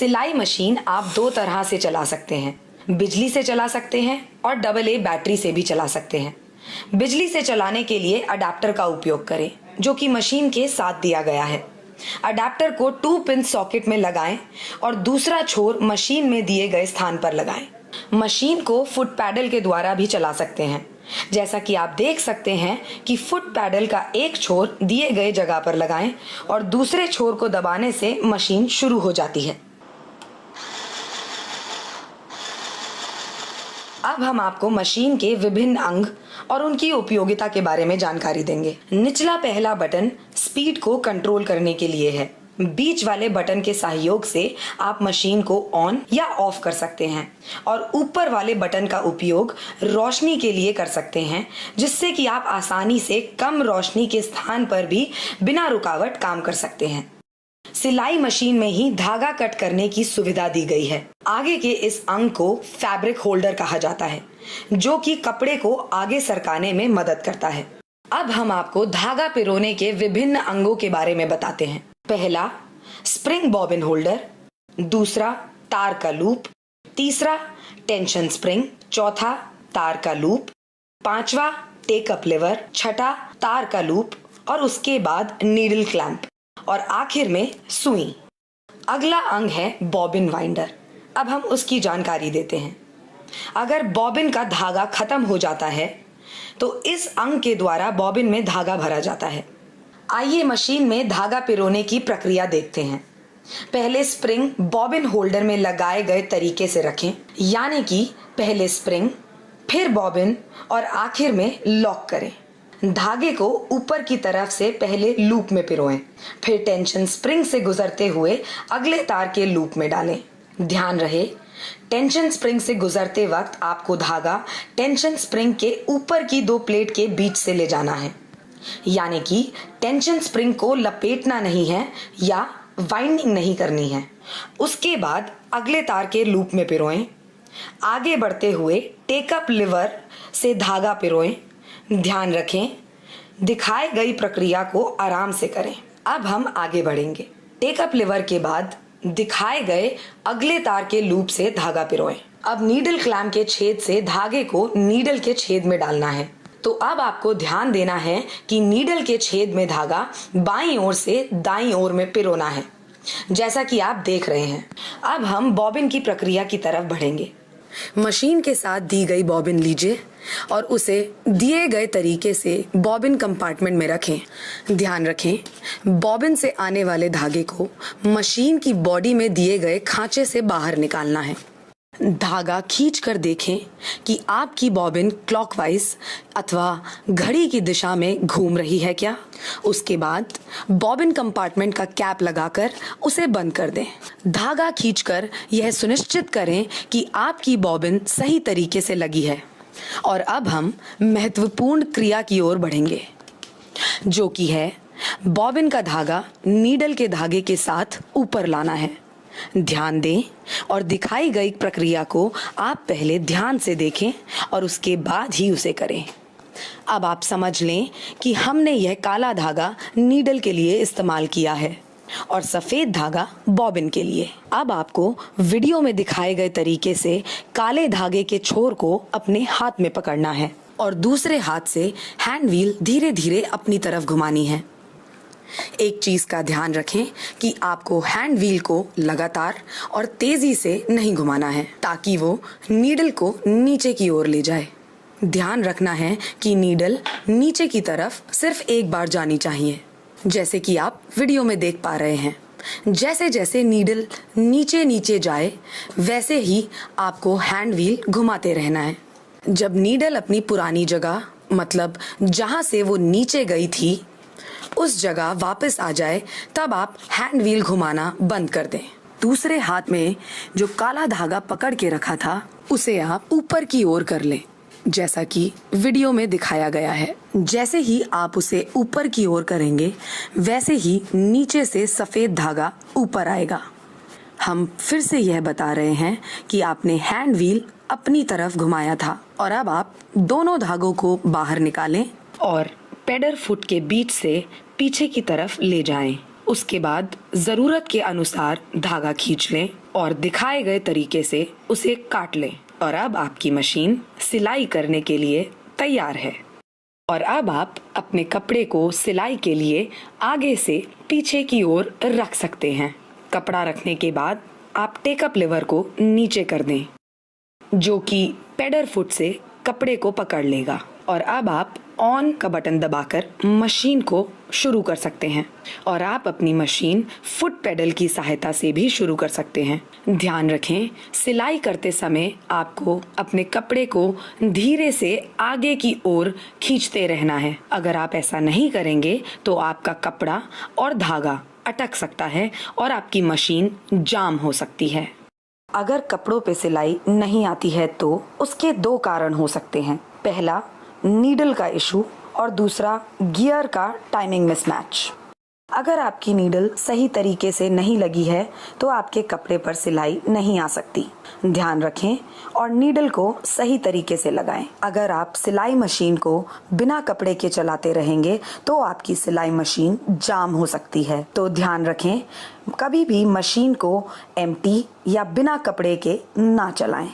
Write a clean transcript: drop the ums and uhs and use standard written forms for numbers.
सिलाई मशीन आप दो तरह से चला सकते हैं, बिजली से चला सकते हैं और AA बैटरी से भी चला सकते हैं। बिजली से चलाने के लिए अडेप्टर का उपयोग करें जो कि मशीन के साथ दिया गया है। अडेप्टर को 2 पिन सॉकेट में लगाएं और दूसरा छोर मशीन में दिए गए स्थान पर लगाएं। मशीन को फुट पैडल के द्वारा भी चला सकते हैं। जैसा कि आप देख सकते हैं कि फुट पैडल का एक छोर दिए गए जगह पर लगाएं और दूसरे छोर को दबाने से मशीन शुरू हो जाती है। अब हम आपको मशीन के विभिन्न अंग और उनकी उपयोगिता के बारे में जानकारी देंगे। निचला पहला बटन स्पीड को कंट्रोल करने के लिए है। बीच वाले बटन के सहयोग से आप मशीन को ऑन या ऑफ कर सकते हैं और ऊपर वाले बटन का उपयोग रोशनी के लिए कर सकते हैं, जिससे कि आप आसानी से कम रोशनी के स्थान पर भी बिना रुकावट काम कर सकते हैं। सिलाई मशीन में ही धागा कट करने की सुविधा दी गई है। आगे के इस अंग को फैब्रिक होल्डर कहा जाता है, जो कि कपड़े को आगे सरकाने में मदद करता है। अब हम आपको धागा पिरोने के विभिन्न अंगों के बारे में बताते हैं। पहला स्प्रिंग बॉबिन होल्डर, दूसरा तार का लूप, तीसरा टेंशन स्प्रिंग, चौथा तार का लूप, पांचवा टेकअप लिवर, छठा तार का लूप और उसके बाद नीडल क्लैंप और आखिर में सुई। अगला अंग है बॉबिन वाइंडर। अब हम उसकी जानकारी देते हैं। अगर बॉबिन का धागा खत्म हो जाता है तो इस अंग के द्वारा बॉबिन में धागा भरा जाता है। आइए मशीन में धागा पिरोने की प्रक्रिया देखते हैं। पहले स्प्रिंग बॉबिन होल्डर में लगाए गए तरीके से रखें, यानी कि पहले स्प्रिंग, फिर बॉबिन और आखिर में लॉक करें। धागे को ऊपर की तरफ से पहले लूप में पिरोएं, फिर टेंशन स्प्रिंग से गुजरते हुए अगले तार के लूप में डालें। ध्यान रहे, टेंशन स्प्रिंग से गुजरते वक्त आपको धागा टेंशन स्प्रिंग के ऊपर की 2 प्लेट के बीच से ले जाना है, यानी कि टेंशन स्प्रिंग को लपेटना नहीं है या वाइंडिंग नहीं करनी है। उसके बाद अगले तार के लूप में पिरोएं। आगे बढ़ते हुए टेकअप लिवर से धागा पिरोएं। ध्यान रखें, दिखाई गई प्रक्रिया को आराम से करें। अब हम आगे बढ़ेंगे। टेकअप लिवर के बाद दिखाए गए अगले तार के लूप से धागा पिरोएं। अब नीडल क्लैंप के छेद से धागे को नीडल के छेद में डालना है। तो अब आपको ध्यान देना है कि नीडल के छेद में धागा बाईं ओर से दाईं ओर में पिरोना है, जैसा कि आप देख रहे हैं। अब हम बॉबिन की प्रक्रिया की तरफ बढ़ेंगे। मशीन के साथ दी गई बॉबिन लीजिए और उसे दिए गए तरीके से बॉबिन कंपार्टमेंट में रखें। ध्यान रखें, बॉबिन से आने वाले धागे को मशीन की बॉडी में दिए गए खांचे से बाहर निकालना है। धागा खींचकर देखें कि आपकी बॉबिन क्लॉकवाइज अथवा घड़ी की दिशा में घूम रही है क्या। उसके बाद बॉबिन कंपार्टमेंट का कैप लगाकर उसे बंद कर दें। धागा खींचकर यह सुनिश्चित करें कि आपकी बॉबिन सही तरीके से लगी है। और अब हम महत्वपूर्ण क्रिया की ओर बढ़ेंगे, जो कि है बॉबिन का धागा नीडल के धागे के साथ ऊपर लाना है। ध्यान दें और दिखाई गई प्रक्रिया को आप पहले ध्यान से देखें और उसके बाद ही उसे करें। अब आप समझ लें कि हमने यह काला धागा नीडल के लिए इस्तेमाल किया है और सफेद धागा बॉबिन के लिए। अब आपको वीडियो में दिखाए गए तरीके से काले धागे के छोर को अपने हाथ में पकड़ना है और दूसरे हाथ से हैंड व्हील धीरे धीरे अपनी तरफ घुमानी है। एक चीज का ध्यान रखें कि आपको हैंड व्हील को लगातार और तेजी से नहीं घुमाना है, ताकि वो नीडल को नीचे की ओर ले जाए। ध्यान रखना है कि नीडल नीचे की तरफ सिर्फ एक बार जानी चाहिए, जैसे कि आप वीडियो में देख पा रहे हैं। जैसे जैसे नीडल नीचे नीचे जाए, वैसे ही आपको हैंड व्हील घुमाते रहना है। जब नीडल अपनी पुरानी जगह, मतलब जहां से वो नीचे गई थी, उस जगह वापस आ जाए, तब आप हैंड व्हील घुमाना बंद कर दें। दूसरे हाथ में जो काला धागा पकड़ के रखा था, उसे आप ऊपर की ओर कर लें, जैसा कि वीडियो में दिखाया गया है। जैसे ही आप उसे ऊपर की ओर करेंगे, वैसे ही नीचे से सफेद धागा ऊपर आएगा। हम फिर से यह बता रहे हैं कि आपने हैंड व्हील अपनी तरफ घुमाया था और अब आप दोनों धागों को बाहर निकालें और पेडल फुट के बीच से पीछे की तरफ ले जाएं। उसके बाद जरूरत के अनुसार धागा खींच लें और दिखाए गए तरीके से उसे काट लें और अब आपकी मशीन सिलाई करने के लिए तैयार है। और अब आप अपने कपड़े को सिलाई के लिए आगे से पीछे की ओर रख सकते हैं। कपड़ा रखने के बाद आप टेकअप लीवर को नीचे कर दें, जो कि पेडल फुट से कपड़े को पकड़ लेगा। और अब आप ऑन का बटन दबाकर मशीन को शुरू कर सकते हैं और आप अपनी मशीन फुट पेडल की सहायता से भी शुरू कर सकते हैं। ध्यान रखें, सिलाई करते समय आपको अपने कपड़े को धीरे से आगे की ओर खींचते रहना है। अगर आप ऐसा नहीं करेंगे तो आपका कपड़ा और धागा अटक सकता है और आपकी मशीन जाम हो सकती है। अगर कपड़ों पे सिलाई नहीं आती है तो उसके 2 कारण हो सकते हैं। पहला, नीडल का इशू और दूसरा, गियर का टाइमिंग मिसमैच। अगर आपकी नीडल सही तरीके से नहीं लगी है तो आपके कपड़े पर सिलाई नहीं आ सकती। ध्यान रखें और नीडल को सही तरीके से लगाएं। अगर आप सिलाई मशीन को बिना कपड़े के चलाते रहेंगे तो आपकी सिलाई मशीन जाम हो सकती है। तो ध्यान रखें, कभी भी मशीन को एम्प्टी या बिना कपड़े के ना चलाएं।